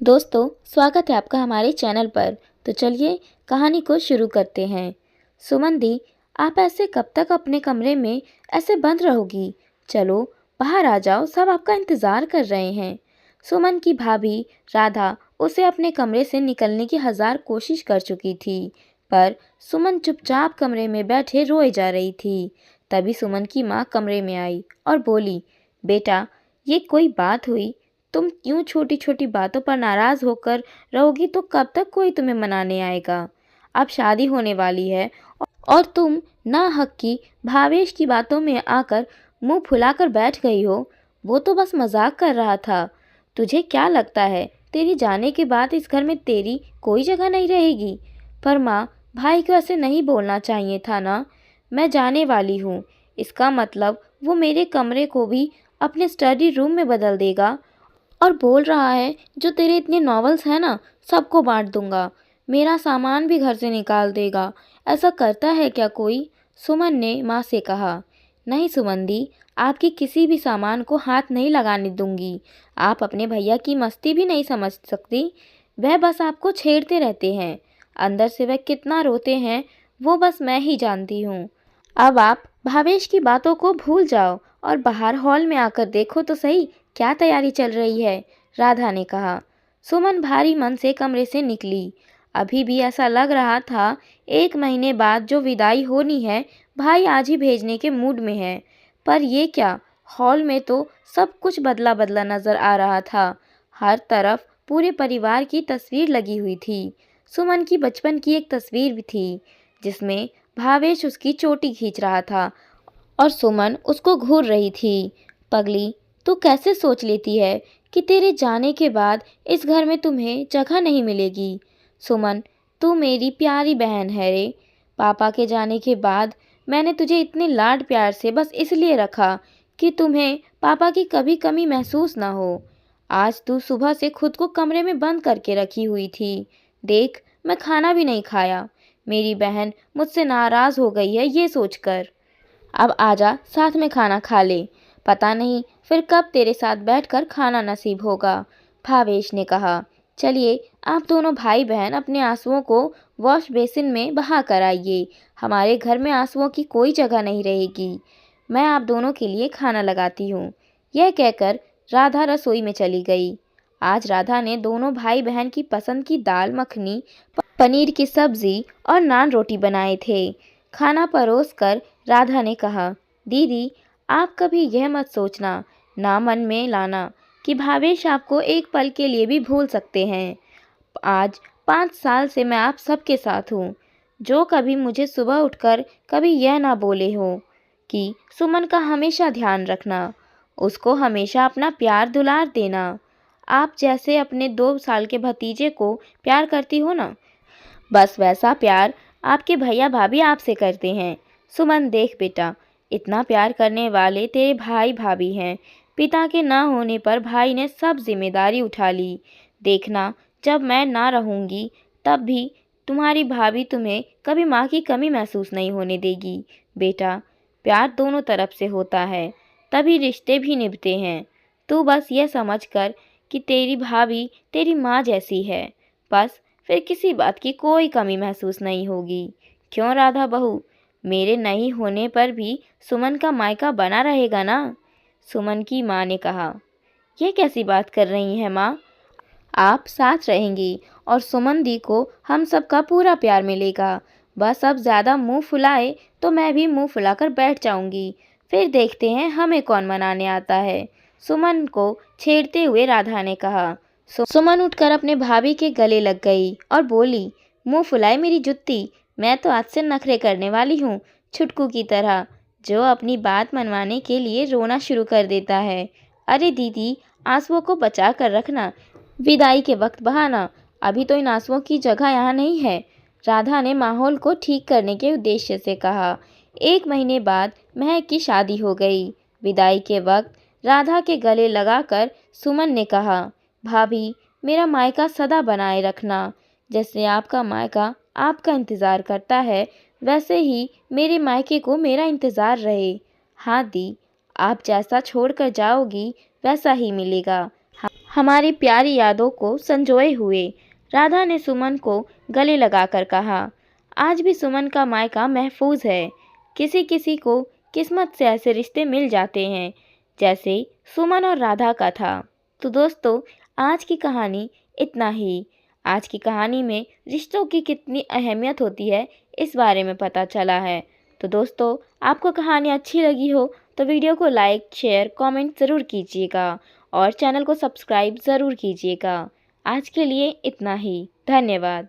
दोस्तों, स्वागत है आपका हमारे चैनल पर। तो चलिए कहानी को शुरू करते हैं। सुमन दी, आप ऐसे कब तक अपने कमरे में ऐसे बंद रहोगी? चलो बाहर आ जाओ, सब आपका इंतज़ार कर रहे हैं। सुमन की भाभी राधा उसे अपने कमरे से निकलने की हजार कोशिश कर चुकी थी, पर सुमन चुपचाप कमरे में बैठे रोए जा रही थी। तभी सुमन की माँ कमरे में आई और बोली, बेटा, ये कोई बात हुई? तुम यूं छोटी छोटी बातों पर नाराज होकर रहोगी तो कब तक कोई तुम्हें मनाने आएगा? अब शादी होने वाली है और तुम ना हक की भावेश की बातों में आकर मुंह फुलाकर बैठ गई हो। वो तो बस मजाक कर रहा था। तुझे क्या लगता है तेरी जाने के बाद इस घर में तेरी कोई जगह नहीं रहेगी? पर माँ, भाई को ऐसे नहीं बोलना चाहिए था ना। मैं जाने वाली हूँ, इसका मतलब वो मेरे कमरे को भी अपने स्टडी रूम में बदल देगा और बोल रहा है जो तेरे इतने नॉवेल्स हैं ना, सबको बांट दूंगा। मेरा सामान भी घर से निकाल देगा। ऐसा करता है क्या कोई? सुमन ने माँ से कहा। नहीं सुमन दी, आपकी किसी भी सामान को हाथ नहीं लगाने दूंगी। आप अपने भैया की मस्ती भी नहीं समझ सकती। वह बस आपको छेड़ते रहते हैं। अंदर से वह कितना रोते हैं वो बस मैं ही जानती हूँ। अब आप भावेश की बातों को भूल जाओ और बाहर हॉल में आकर देखो तो सही क्या तैयारी चल रही है, राधा ने कहा। सुमन भारी मन से कमरे से निकली। अभी भी ऐसा लग रहा था 1 महीने बाद जो विदाई होनी है, भाई आज ही भेजने के मूड में है। पर ये क्या, हॉल में तो सब कुछ बदला बदला नजर आ रहा था। हर तरफ पूरे परिवार की तस्वीर लगी हुई थी। सुमन की बचपन की एक तस्वीर भी थी जिसमें भावेश उसकी चोटी खींच रहा था और सुमन उसको घूर रही थी। पगली, तू कैसे सोच लेती है कि तेरे जाने के बाद इस घर में तुम्हें जगह नहीं मिलेगी? सुमन, तू मेरी प्यारी बहन है रे। पापा के जाने के बाद मैंने तुझे इतने लाड प्यार से बस इसलिए रखा कि तुम्हें पापा की कभी कमी महसूस ना हो। आज तू सुबह से खुद को कमरे में बंद करके रखी हुई थी। देख, मैं खाना भी नहीं खाया। मेरी बहन मुझसे नाराज हो गई है ये सोचकर। अब आजा, साथ में खाना खा ले। पता नहीं फिर कब तेरे साथ बैठकर खाना नसीब होगा, भावेश ने कहा। चलिए, आप दोनों भाई बहन अपने आंसुओं को वॉश बेसिन में बहा कर आइए। हमारे घर में आंसुओं की कोई जगह नहीं रहेगी। मैं आप दोनों के लिए खाना लगाती हूँ। यह कहकर राधा रसोई में चली गई। आज राधा ने दोनों भाई बहन की पसंद की दाल मखनी, पनीर की सब्जी और नान रोटी बनाए थे। खाना परोसकर राधा ने कहा, दीदी, आप कभी यह मत सोचना, ना मन में लाना कि भावेश आपको एक पल के लिए भी भूल सकते हैं। आज 5 साल से मैं आप सबके साथ हूँ। जो कभी मुझे सुबह उठकर कभी यह ना बोले हो कि सुमन का हमेशा ध्यान रखना, उसको हमेशा अपना प्यार दुलार देना। आप जैसे अपने 2 साल के भतीजे को प्यार करती हो ना, बस वैसा प्यार आपके भैया भाभी आपसे करते हैं। सुमन, देख बेटा, इतना प्यार करने वाले तेरे भाई भाभी हैं। पिता के ना होने पर भाई ने सब जिम्मेदारी उठा ली। देखना, जब मैं ना रहूँगी तब भी तुम्हारी भाभी तुम्हें कभी माँ की कमी महसूस नहीं होने देगी। बेटा, प्यार दोनों तरफ से होता है, तभी रिश्ते भी निभते हैं। तू बस यह समझ कर कि तेरी भाभी तेरी माँ जैसी है, बस फिर किसी बात की कोई कमी महसूस नहीं होगी। क्यों राधा बहू, मेरे नहीं होने पर भी सुमन का मायका बना रहेगा ना? सुमन की माँ ने कहा। यह कैसी बात कर रही हैं माँ? आप साथ रहेंगी और सुमन दी को हम सबका पूरा प्यार मिलेगा। बस अब ज़्यादा मुंह फुलाए तो मैं भी मुंह फुलाकर बैठ जाऊंगी। फिर देखते हैं हमें कौन मनाने आता है, सुमन को छेड़ते हुए राधा ने कहा। सुमन उठकर अपने भाभी के गले लग गई और बोली, मुंह फुलाए मेरी जुत्ती, मैं तो आज से नखरे करने वाली हूँ, छुटकू की तरह, जो अपनी बात मनवाने के लिए रोना शुरू कर देता है। अरे दीदी, आंसुओं को बचा कर रखना, विदाई के वक्त बहाना। अभी तो इन आंसुओं की जगह यहाँ नहीं है, राधा ने माहौल को ठीक करने के उद्देश्य से कहा। 1 महीने बाद महक की शादी हो गई। विदाई के वक्त राधा के गले लगाकर सुमन ने कहा, भाभी, मेरा मायका सदा बनाए रखना। जैसे आपका मायका आपका इंतज़ार करता है, वैसे ही मेरे मायके को मेरा इंतज़ार रहे। हाँ दी, आप जैसा छोड़ कर जाओगी वैसा ही मिलेगा। हमारी प्यारी यादों को संजोए हुए। राधा ने सुमन को गले लगाकर कहा, आज भी सुमन का मायका महफूज है। किसी किसी को किस्मत से ऐसे रिश्ते मिल जाते हैं जैसे सुमन और राधा का था। तो दोस्तों, आज की कहानी इतना ही। आज की कहानी में रिश्तों की कितनी अहमियत होती है इस बारे में पता चला है। तो दोस्तों, आपको कहानी अच्छी लगी हो तो वीडियो को लाइक, शेयर, कमेंट ज़रूर कीजिएगा और चैनल को सब्सक्राइब ज़रूर कीजिएगा। आज के लिए इतना ही। धन्यवाद।